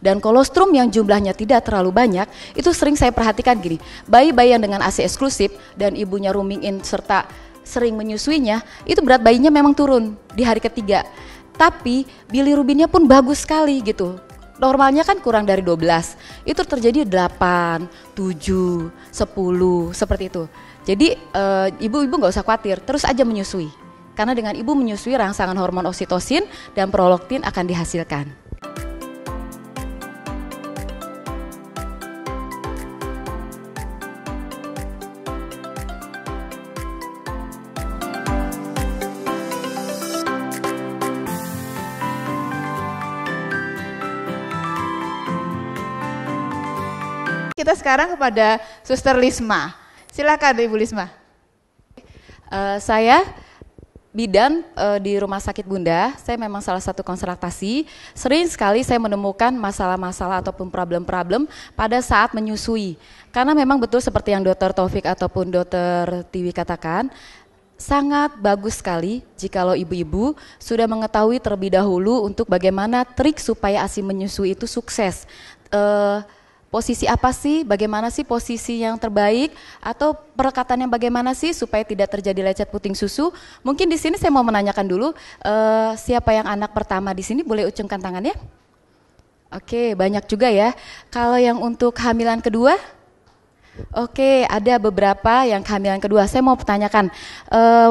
Dan kolostrum yang jumlahnya tidak terlalu banyak, itu sering saya perhatikan gini, bayi-bayi yang dengan ASI eksklusif dan ibunya rooming in serta sering menyusuinya, itu berat bayinya memang turun di hari ketiga. Tapi bilirubinnya pun bagus sekali gitu. Normalnya kan kurang dari 12, itu terjadi 8, 7, 10 seperti itu. Jadi ibu-ibu nggak usah khawatir, terus aja menyusui. Karena dengan ibu menyusui, rangsangan hormon oksitosin dan prolaktin akan dihasilkan. Kita sekarang kepada Suster Lisma. Silakan Ibu Lisma. Saya bidan di Rumah Sakit Bunda. Saya memang salah satu konsultasi. Sering sekali saya menemukan masalah-masalah ataupun problem-problem pada saat menyusui. Karena memang betul seperti yang Dr. Taufik ataupun Dr. Tiwi katakan, sangat bagus sekali jikalau ibu-ibu sudah mengetahui terlebih dahulu untuk bagaimana trik supaya ASI menyusui itu sukses. Posisi apa sih, bagaimana sih posisi yang terbaik, atau perekatan yang bagaimana sih supaya tidak terjadi lecet puting susu. Mungkin di sini saya mau menanyakan dulu, siapa yang anak pertama di sini, boleh ucungkan tangannya? Oke, banyak juga ya. Kalau yang untuk kehamilan kedua? Oke, ada beberapa yang kehamilan kedua. Saya mau pertanyakan,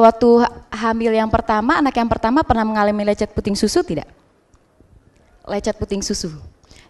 waktu hamil yang pertama, anak yang pertama pernah mengalami lecet puting susu tidak? Lecet puting susu,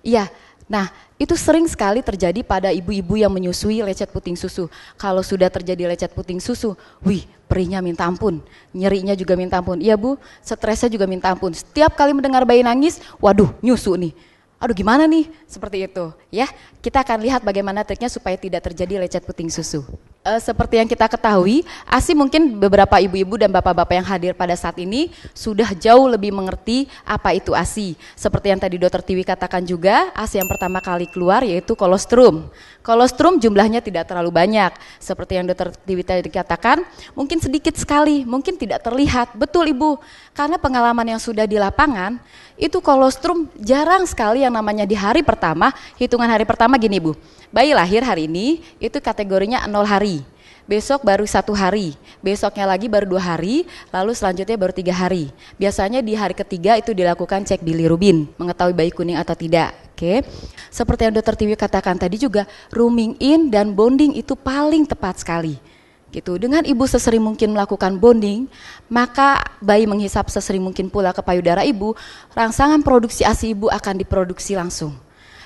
iya. Nah, itu sering sekali terjadi pada ibu-ibu yang menyusui lecet puting susu. Kalau sudah terjadi lecet puting susu, wih, perihnya minta ampun, nyerinya juga minta ampun. Iya Bu, stresnya juga minta ampun. Setiap kali mendengar bayi nangis, waduh, nyusu nih. Aduh, gimana nih? Seperti itu, ya. Kita akan lihat bagaimana triknya supaya tidak terjadi lecet puting susu. Seperti yang kita ketahui, ASI mungkin beberapa ibu-ibu dan bapak-bapak yang hadir pada saat ini sudah jauh lebih mengerti apa itu ASI. Seperti yang tadi Dr. Tiwi katakan juga, ASI yang pertama kali keluar yaitu kolostrum. Kolostrum jumlahnya tidak terlalu banyak. Seperti yang Dr. Tiwi tadi katakan, mungkin sedikit sekali, mungkin tidak terlihat. Betul Ibu, karena pengalaman yang sudah di lapangan, itu kolostrum jarang sekali yang namanya di hari pertama, hitungan hari pertama gini Bu. Bayi lahir hari ini itu kategorinya 0 hari, besok baru 1 hari, besoknya lagi baru 2 hari, lalu selanjutnya baru 3 hari. Biasanya di hari ketiga itu dilakukan cek bilirubin, mengetahui bayi kuning atau tidak. Oke. Seperti yang Dr. Tiwi katakan tadi juga, rooming in dan bonding itu paling tepat sekali. Gitu. Dengan ibu sesering mungkin melakukan bonding, maka bayi menghisap sesering mungkin pula ke payudara ibu, rangsangan produksi ASI ibu akan diproduksi langsung.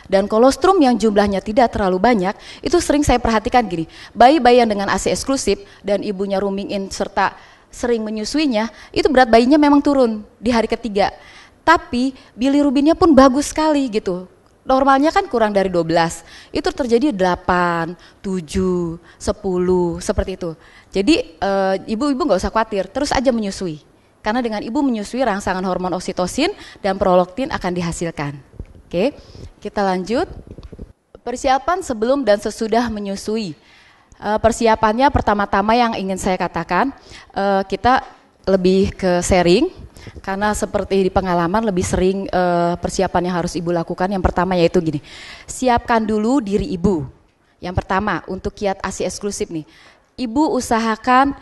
Dan kolostrum yang jumlahnya tidak terlalu banyak, itu sering saya perhatikan gini, bayi-bayi yang dengan ASI eksklusif dan ibunya rooming in serta sering menyusuinya, itu berat bayinya memang turun di hari ketiga. Tapi bilirubinnya pun bagus sekali gitu. Normalnya kan kurang dari 12, itu terjadi 8, 7, 10, seperti itu. Jadi ibu-ibu nggak usah khawatir, terus aja menyusui. Karena dengan ibu menyusui, rangsangan hormon oksitosin dan prolaktin akan dihasilkan. Oke, kita lanjut. Persiapan sebelum dan sesudah menyusui. Persiapannya pertama-tama yang ingin saya katakan, kita lebih ke sharing, karena seperti di pengalaman lebih sering persiapan yang harus ibu lakukan. Yang pertama yaitu gini, siapkan dulu diri ibu. Yang pertama untuk kiat ASI eksklusif nih, ibu usahakan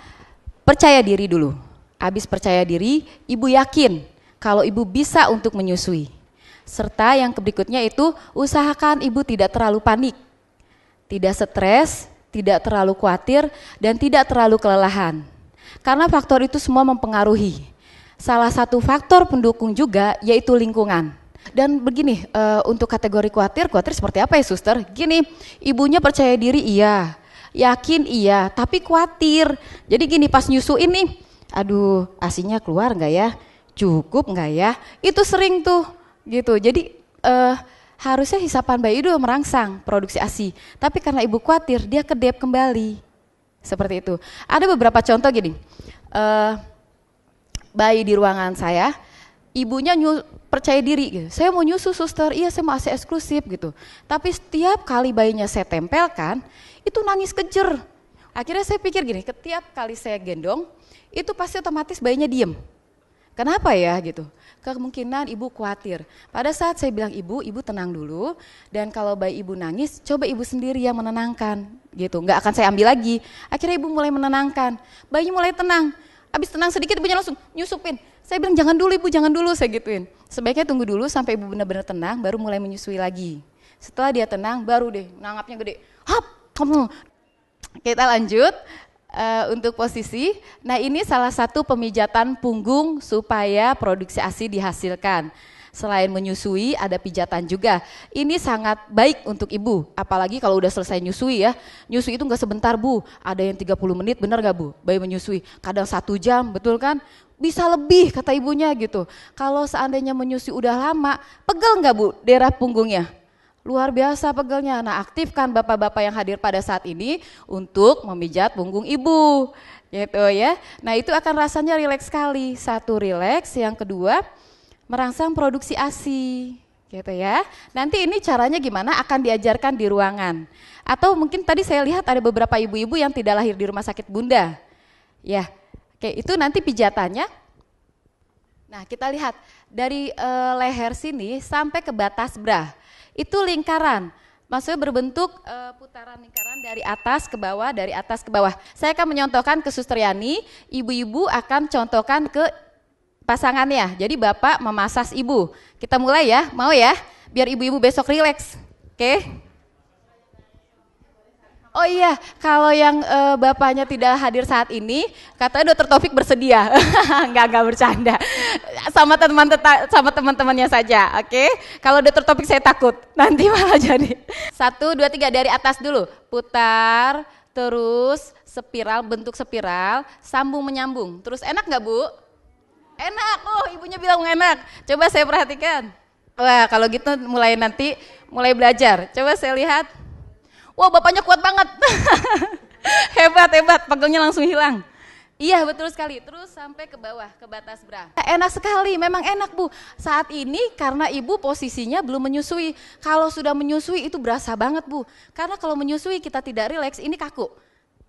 percaya diri dulu. Habis percaya diri, ibu yakin kalau ibu bisa untuk menyusui. Serta yang berikutnya itu usahakan ibu tidak terlalu panik, tidak stres, tidak terlalu khawatir, dan tidak terlalu kelelahan. Karena faktor itu semua mempengaruhi. Salah satu faktor pendukung juga yaitu lingkungan. Dan begini, untuk kategori khawatir seperti apa ya suster? Gini, ibunya percaya diri iya, yakin iya, tapi khawatir. Jadi gini, pas nyusuin nih, aduh ASInya keluar nggak ya? Cukup nggak ya? Itu sering tuh. Gitu, jadi harusnya hisapan bayi itu merangsang produksi ASI, tapi karena ibu khawatir dia kedep kembali, seperti itu. Ada beberapa contoh gini, bayi di ruangan saya, ibunya percaya diri, gitu. Saya mau nyusu suster, iya saya mau ASI eksklusif gitu, tapi setiap kali bayinya saya tempelkan, itu nangis kejer. Akhirnya saya pikir gini, setiap kali saya gendong, itu pasti otomatis bayinya diem. Kenapa ya gitu? Kemungkinan ibu khawatir. Pada saat saya bilang ibu tenang dulu, dan kalau bayi ibu nangis, coba ibu sendiri yang menenangkan gitu. Nggak akan saya ambil lagi. Akhirnya ibu mulai menenangkan, bayi mulai tenang. Habis tenang sedikit ibunya langsung nyusupin. Saya bilang jangan dulu ibu, jangan dulu, saya gituin. Sebaiknya tunggu dulu sampai ibu benar-benar tenang, baru mulai menyusui lagi. Setelah dia tenang, baru deh nangapnya gede. Hap, kamu. Kita lanjut. Untuk posisi, nah ini salah satu pemijatan punggung supaya produksi ASI dihasilkan. Selain menyusui, ada pijatan juga. Ini sangat baik untuk ibu, apalagi kalau udah selesai nyusui ya. Nyusui itu nggak sebentar Bu, ada yang 30 menit, benar nggak Bu? Bayi menyusui, kadang 1 jam, betul kan? Bisa lebih kata ibunya gitu. Kalau seandainya menyusui udah lama, pegel nggak Bu daerah punggungnya? Luar biasa pegelnya. Nah, aktifkan bapak-bapak yang hadir pada saat ini untuk memijat punggung ibu. Gitu ya. Nah, itu akan rasanya rileks sekali. Satu, rileks, yang kedua merangsang produksi ASI. Gitu ya. Nanti ini caranya gimana akan diajarkan di ruangan. Atau mungkin tadi saya lihat ada beberapa ibu-ibu yang tidak lahir di rumah sakit Bunda. Ya. Oke, itu nanti pijatannya. Nah, kita lihat dari leher sini sampai ke batas bra. Itu lingkaran, maksudnya berbentuk putaran lingkaran dari atas ke bawah, dari atas ke bawah. Saya akan menyontohkan ke Suster Yani, ibu-ibu akan contohkan ke pasangannya. Jadi bapak memasas ibu. Kita mulai ya, mau ya? Biar ibu-ibu besok rileks, oke? Oh iya, kalau yang bapaknya tidak hadir saat ini, katanya Dokter Taufik bersedia. Enggak bercanda. Sama teman-temannya saja, oke? Kalau Dokter Taufik saya takut, nanti malah jadi. 1, 2, 3 dari atas dulu. Putar, terus spiral, bentuk spiral, sambung menyambung. Terus enak nggak Bu? Enak, oh ibunya bilang enak. Coba saya perhatikan. Wah, kalau gitu mulai belajar. Coba saya lihat. Wah, bapaknya kuat banget. Hebat, pegelnya langsung hilang. Iya, betul sekali. Terus sampai ke bawah, ke batas bra. Enak sekali, memang enak Bu. Saat ini karena ibu posisinya belum menyusui. Kalau sudah menyusui itu berasa banget Bu. Karena kalau menyusui kita tidak rileks, ini kaku.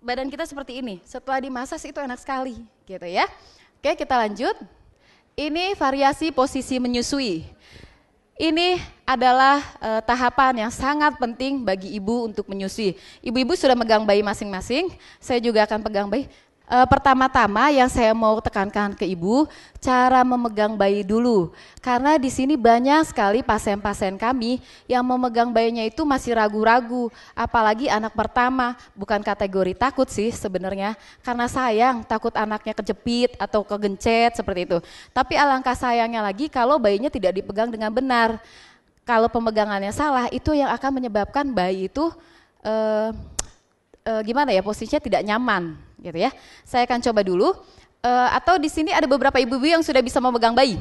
Badan kita seperti ini. Setelah dimasas itu enak sekali, gitu ya. Oke, kita lanjut. Ini variasi posisi menyusui. Ini adalah tahapan yang sangat penting bagi ibu untuk menyusui. Ibu-ibu sudah megang bayi masing-masing, saya juga akan pegang bayi. Pertama-tama yang saya mau tekankan ke ibu, cara memegang bayi dulu. Karena di sini banyak sekali pasien-pasien kami yang memegang bayinya itu masih ragu-ragu. Apalagi anak pertama, bukan kategori takut sih sebenarnya. Karena sayang, takut anaknya kejepit atau kegencet seperti itu. Tapi alangkah sayangnya lagi kalau bayinya tidak dipegang dengan benar. Kalau pemegangannya salah, itu yang akan menyebabkan bayi itu gimana ya, posisinya tidak nyaman. Gitu ya. Saya akan coba dulu. Atau di sini ada beberapa ibu-ibu yang sudah bisa memegang bayi.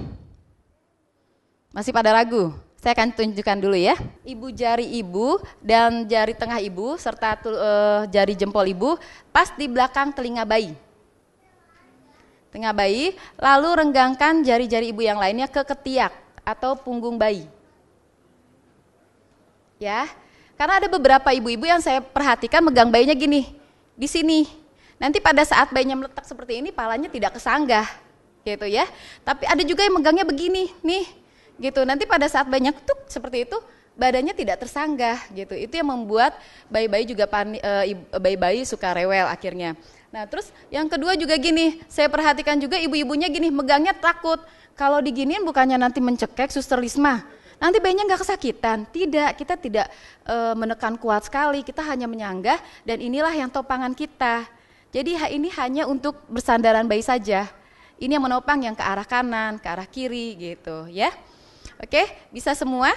Masih pada ragu? Saya akan tunjukkan dulu ya. Ibu jari ibu dan jari tengah ibu serta jari jempol ibu pas di belakang telinga bayi. Tengah bayi, lalu renggangkan jari-jari ibu yang lainnya ke ketiak atau punggung bayi. Ya. Karena ada beberapa ibu-ibu yang saya perhatikan megang bayinya gini, di sini. Nanti pada saat bayinya meletak seperti ini, palanya tidak kesanggah, gitu ya. Tapi ada juga yang megangnya begini, nih, gitu. Nanti pada saat bayinya tuk seperti itu, badannya tidak tersanggah, gitu. Itu yang membuat bayi-bayi juga bayi-bayi suka rewel akhirnya. Nah, terus yang kedua juga gini, saya perhatikan juga ibu-ibunya gini, megangnya takut. Kalau diginiin bukannya nanti mencekek Suster Lisma, nanti bayinya nggak kesakitan. Tidak, kita tidak menekan kuat sekali, kita hanya menyanggah dan inilah yang topangan kita. Jadi ini hanya untuk bersandaran bayi saja. Ini yang menopang yang ke arah kanan, ke arah kiri gitu ya. Oke, bisa semua?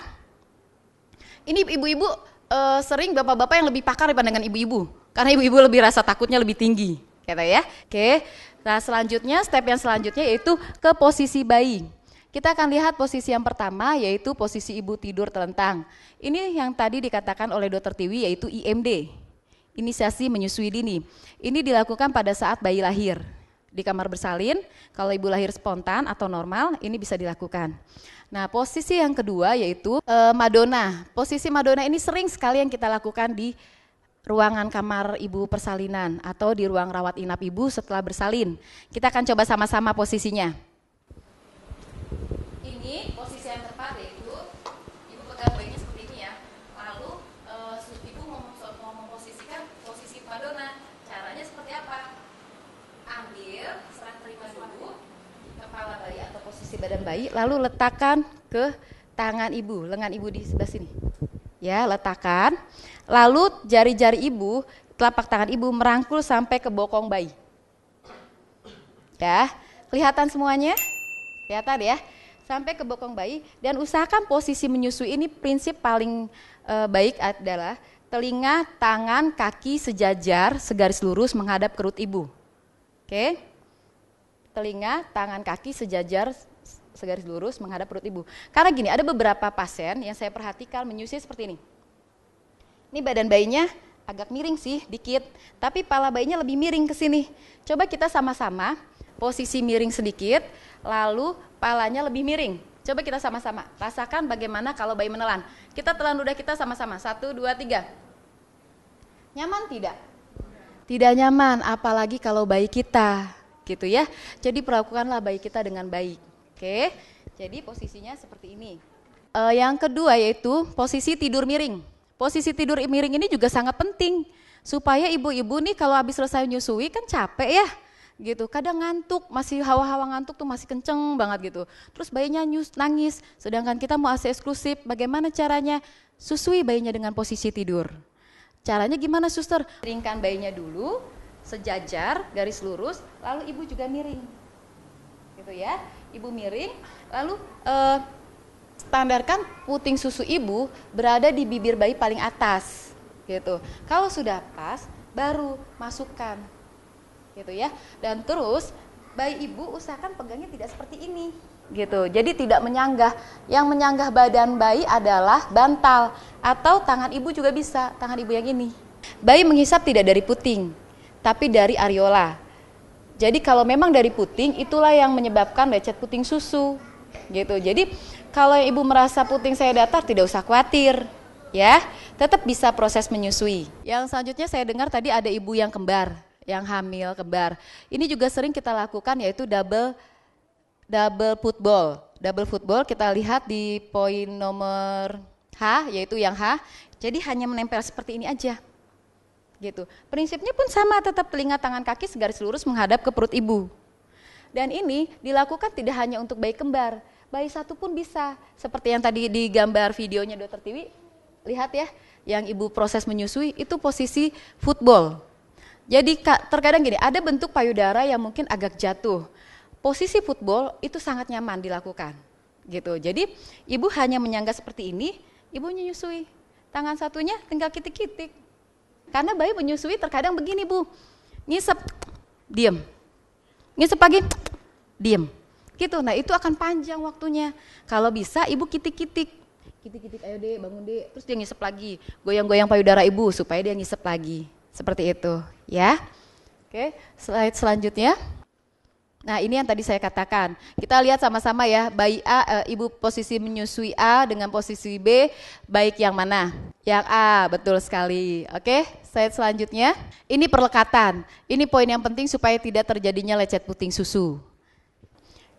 Ini ibu-ibu sering bapak-bapak yang lebih pakar dibandingkan ibu-ibu. Karena ibu-ibu lebih rasa takutnya lebih tinggi, gitu ya. Oke, nah selanjutnya, step yang selanjutnya yaitu ke posisi bayi. Kita akan lihat posisi yang pertama yaitu posisi ibu tidur telentang. Ini yang tadi dikatakan oleh Dr. Tiwi yaitu IMD. Inisiasi menyusui dini. Ini dilakukan pada saat bayi lahir. Di kamar bersalin, kalau ibu lahir spontan atau normal, ini bisa dilakukan. Nah, posisi yang kedua yaitu Madonna. Posisi Madonna ini sering sekali yang kita lakukan di ruangan kamar ibu persalinan atau di ruang rawat inap ibu setelah bersalin. Kita akan coba sama-sama posisinya. bayi, lalu letakkan ke tangan ibu, lengan ibu di sebelah sini. Ya, letakkan. Lalu jari-jari ibu, telapak tangan ibu merangkul sampai ke bokong bayi. Ya, kelihatan semuanya? Kelihatan ya? Sampai ke bokong bayi, dan usahakan posisi menyusui ini prinsip paling baik adalah telinga, tangan, kaki sejajar, segaris lurus menghadap perut ibu. Oke? Telinga, tangan, kaki sejajar, segaris lurus menghadap perut ibu. Karena gini, ada beberapa pasien yang saya perhatikan menyusui seperti ini. Ini badan bayinya agak miring sih, dikit, tapi kepala bayinya lebih miring ke sini. Coba kita sama-sama posisi miring sedikit, lalu kepalanya lebih miring. Coba kita sama-sama rasakan bagaimana kalau bayi menelan. Kita telan ludah kita sama-sama. 1, 2, 3. Nyaman tidak? Tidak nyaman, apalagi kalau bayi kita, gitu ya. Jadi perlakukanlah bayi kita dengan baik. Oke, jadi posisinya seperti ini. Yang kedua yaitu posisi tidur miring. Posisi tidur miring ini juga sangat penting supaya ibu-ibu nih kalau habis selesai nyusui kan capek ya. Gitu, kadang ngantuk, masih hawa-hawa ngantuk tuh masih kenceng banget gitu. Terus bayinya nangis, sedangkan kita mau ASI eksklusif, bagaimana caranya? Susui bayinya dengan posisi tidur. Caranya gimana suster? Miringkan bayinya dulu, sejajar, garis lurus, lalu ibu juga miring. Gitu ya, ibu miring, lalu standarkan puting susu ibu berada di bibir bayi paling atas. Gitu. Kalau sudah pas, baru masukkan. Gitu ya, dan terus bayi ibu usahakan pegangnya tidak seperti ini gitu, jadi tidak menyanggah. Yang menyanggah badan bayi adalah bantal atau tangan ibu juga bisa, tangan ibu yang ini. Bayi menghisap tidak dari puting tapi dari areola. Jadi kalau memang dari puting, itulah yang menyebabkan lecet puting susu gitu. Jadi kalau ibu merasa puting saya datar, tidak usah khawatir ya, tetap bisa proses menyusui. Yang selanjutnya saya dengar tadi ada ibu yang kembar, yang hamil kembar. Ini juga sering kita lakukan yaitu double football. Double football kita lihat di poin nomor H, yaitu yang H. Jadi hanya menempel seperti ini aja. Gitu. Prinsipnya pun sama, tetap telinga, tangan, kaki segaris lurus menghadap ke perut ibu. Dan ini dilakukan tidak hanya untuk bayi kembar, bayi satu pun bisa. Seperti yang tadi di gambar videonya Dr. Tiwi, lihat ya, yang ibu proses menyusui itu posisi football. Jadi terkadang gini, ada bentuk payudara yang mungkin agak jatuh. Posisi football itu sangat nyaman dilakukan. Gitu. Jadi ibu hanya menyangga seperti ini, ibu menyusui. Tangan satunya tinggal kitik-kitik. Karena bayi menyusui terkadang begini Bu, ngisep, diem. Ngisep lagi, diem. Gitu. Nah itu akan panjang waktunya. Kalau bisa ibu kitik-kitik. Kitik-kitik, ayo dek, bangun dek. Terus dia ngisep lagi. Goyang-goyang payudara ibu supaya dia ngisep lagi. Seperti itu ya. Oke, slide selanjutnya. Nah ini yang tadi saya katakan. Kita lihat sama-sama ya, bayi A, ibu posisi menyusui A dengan posisi B, baik yang mana? Yang A, betul sekali. Oke, slide selanjutnya. Ini perlekatan. Ini poin yang penting supaya tidak terjadinya lecet puting susu.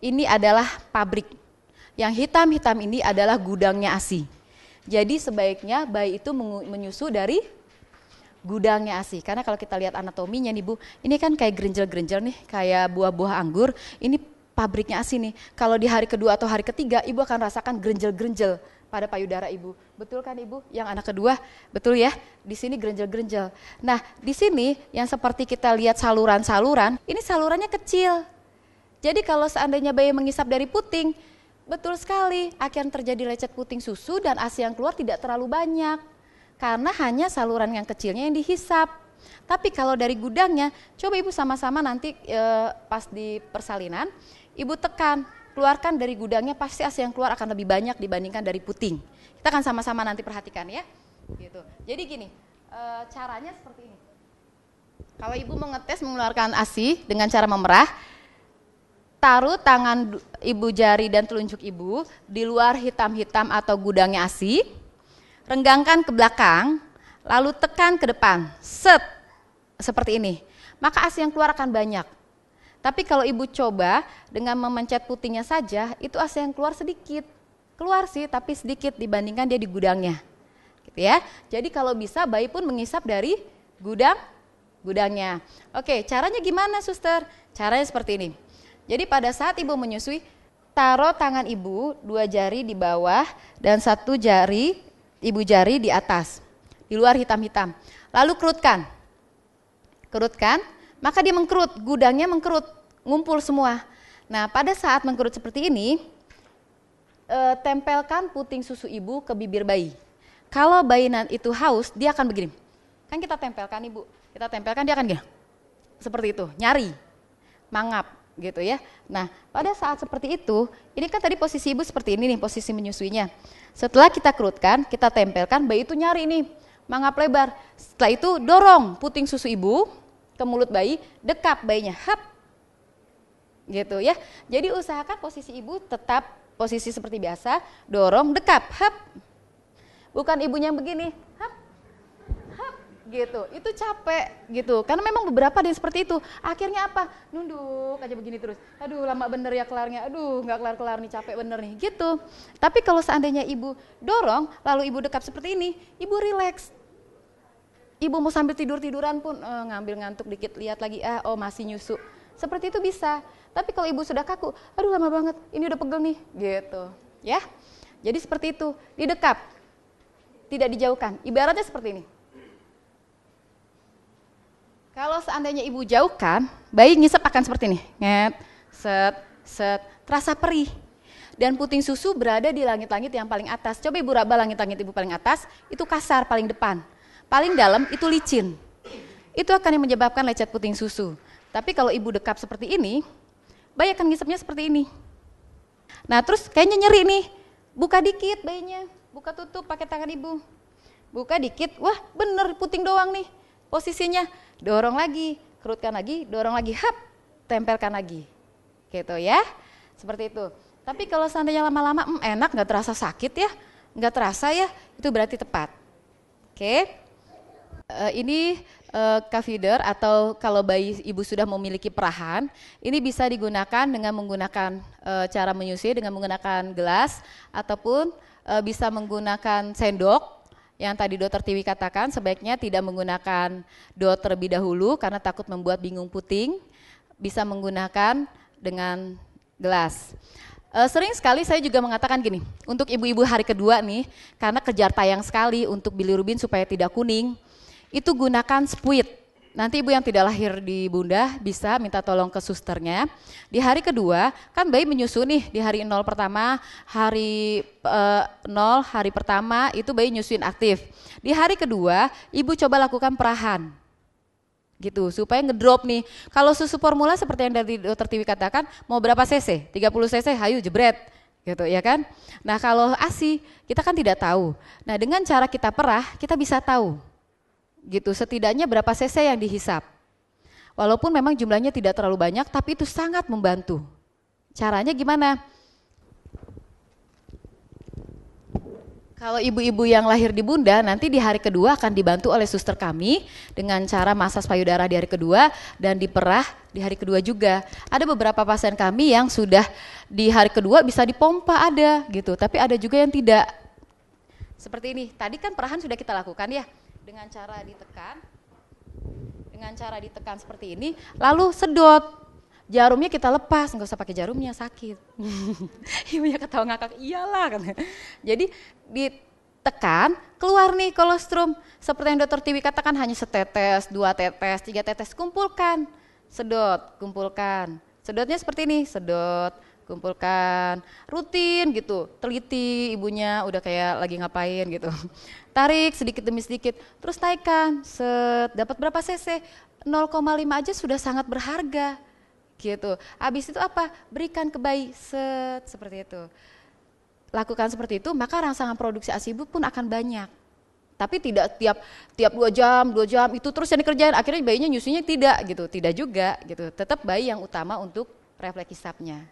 Ini adalah pabrik. Yang hitam-hitam ini adalah gudangnya ASI. Jadi sebaiknya bayi itu menyusu dari gudangnya ASI, karena kalau kita lihat anatominya nih Bu, ini kan kayak grenjel-grenjel nih, kayak buah-buah anggur, ini pabriknya ASI nih. Kalau di hari kedua atau hari ketiga, ibu akan rasakan grenjel-grenjel pada payudara ibu. Betul kan ibu? Yang anak kedua, betul ya? Di sini grenjel-grenjel. Nah, di sini yang seperti kita lihat saluran-saluran, ini salurannya kecil. Jadi kalau seandainya bayi mengisap dari puting, betul sekali akan terjadi lecet puting susu dan ASI yang keluar tidak terlalu banyak. Karena hanya saluran yang kecilnya yang dihisap. Tapi kalau dari gudangnya, coba ibu sama-sama nanti pas di persalinan, ibu tekan, keluarkan dari gudangnya, pasti ASI yang keluar akan lebih banyak dibandingkan dari puting. Kita akan sama-sama nanti perhatikan ya. Gitu. Jadi gini, caranya seperti ini. Kalau ibu mau ngetes mengeluarkan ASI dengan cara memerah, taruh tangan ibu jari dan telunjuk ibu di luar hitam-hitam atau gudangnya ASI. Renggangkan ke belakang, lalu tekan ke depan, set, seperti ini. Maka ASI yang keluar akan banyak. Tapi kalau ibu coba dengan memencet putingnya saja, itu ASI yang keluar sedikit. Keluar sih, tapi sedikit dibandingkan dia di gudangnya. Gitu ya. Jadi kalau bisa bayi pun mengisap dari gudangnya. Oke, caranya gimana suster? Caranya seperti ini. Jadi pada saat ibu menyusui, taruh tangan ibu, 2 jari di bawah dan 1 jari, ibu jari di atas, di luar hitam-hitam. Lalu kerutkan, maka dia mengkerut, gudangnya mengkerut, ngumpul semua. Nah pada saat mengkerut seperti ini, tempelkan puting susu ibu ke bibir bayi. Kalau bayi itu haus, dia akan begini. Kan kita tempelkan ibu, dia akan gini, seperti itu, nyari, mangap gitu ya. Nah pada saat seperti itu, ini kan tadi posisi ibu seperti ini nih, posisi menyusuinya. Setelah kita kerutkan, kita tempelkan, bayi itu nyari nih, mangap lebar. Setelah itu dorong puting susu ibu ke mulut bayi, dekap bayinya, hap, gitu ya. Jadi usahakan posisi ibu tetap posisi seperti biasa, dorong, dekap, hap. Bukan ibunya yang begini, hap, gitu, itu capek gitu, karena memang beberapa ada yang seperti itu. Akhirnya apa? Nunduk aja begini terus. Aduh lama bener ya kelarnya, aduh nggak kelar-kelar nih, capek bener nih, gitu. Tapi kalau seandainya ibu dorong, lalu ibu dekap seperti ini, ibu rileks. Ibu mau sambil tiduran pun ngambil ngantuk dikit, lihat lagi, oh masih nyusu. Seperti itu bisa. Tapi kalau ibu sudah kaku, aduh lama banget, ini udah pegel nih, gitu. Ya, jadi seperti itu, didekap, tidak dijauhkan. Ibaratnya seperti ini. Kalau seandainya ibu jauhkan, bayi ngisep akan seperti ini, nget, set, terasa perih. Dan puting susu berada di langit-langit yang paling atas. Coba ibu raba langit-langit ibu paling atas, itu kasar paling depan. Paling dalam itu licin. Itu akan yang menyebabkan lecet puting susu. Tapi kalau ibu dekap seperti ini, bayi akan ngisepnya seperti ini. Nah terus kayaknya nyeri nih, buka dikit bayinya, buka tutup pakai tangan ibu. Buka dikit, wah bener puting doang nih posisinya. Dorong lagi, kerutkan lagi, dorong lagi, hap, tempelkan lagi. Gitu ya, seperti itu. Tapi kalau seandainya lama-lama enak, nggak terasa sakit ya, nggak terasa ya, itu berarti tepat. Oke, ini catheter atau kalau bayi ibu sudah memiliki perahan, ini bisa digunakan dengan menggunakan cara menyusui dengan menggunakan gelas ataupun bisa menggunakan sendok. Yang tadi Dokter Tiwi katakan sebaiknya tidak menggunakan DOT terlebih dahulu karena takut membuat bingung puting, bisa menggunakan dengan gelas. Sering sekali saya juga mengatakan gini, untuk ibu-ibu hari kedua nih, karena kejar tayang sekali untuk bilirubin supaya tidak kuning, itu gunakan spuit. Nanti ibu yang tidak lahir di bunda bisa minta tolong ke susternya. Di hari kedua kan bayi menyusu nih, di hari 0 pertama, hari 0 hari pertama itu bayi nyusuin aktif. Di hari kedua ibu coba lakukan perahan gitu supaya ngedrop nih. Kalau susu formula seperti yang dari Dokter Tiwi katakan mau berapa cc? 30 cc, hayu jebret gitu ya kan. Nah kalau ASI kita kan tidak tahu. Nah dengan cara kita perah kita bisa tahu gitu, setidaknya berapa cc yang dihisap. Walaupun memang jumlahnya tidak terlalu banyak, tapi itu sangat membantu. Caranya gimana? Kalau ibu-ibu yang lahir di bunda, nanti di hari kedua akan dibantu oleh suster kami dengan cara masas payudara di hari kedua dan diperah di hari kedua juga. Ada beberapa pasien kami yang sudah di hari kedua bisa dipompa ada gitu, tapi ada juga yang tidak. Seperti ini, tadi kan perahan sudah kita lakukan ya. Dengan cara ditekan seperti ini, lalu sedot, jarumnya kita lepas, nggak usah pakai jarumnya sakit. Ibunya ketawa ngakak, iyalah kan. Jadi ditekan, keluar nih kolostrum. Seperti yang Dokter Tiwi katakan hanya setetes, 2 tetes, 3 tetes, kumpulkan, sedot, kumpulkan. Sedotnya seperti ini, sedot, kumpulkan, rutin gitu, teliti ibunya udah kayak lagi ngapain gitu. Tarik sedikit demi sedikit, terus naikkan, dapat berapa cc? 0,5 aja sudah sangat berharga gitu. Habis itu apa? Berikan ke bayi, seperti itu. Lakukan seperti itu, maka rangsangan produksi ASI ibu pun akan banyak. Tapi tidak tiap 2 jam itu terus yang dikerjain, akhirnya bayinya nyusunya tidak gitu, tidak juga gitu. Tetap bayi yang utama untuk refleks hisapnya.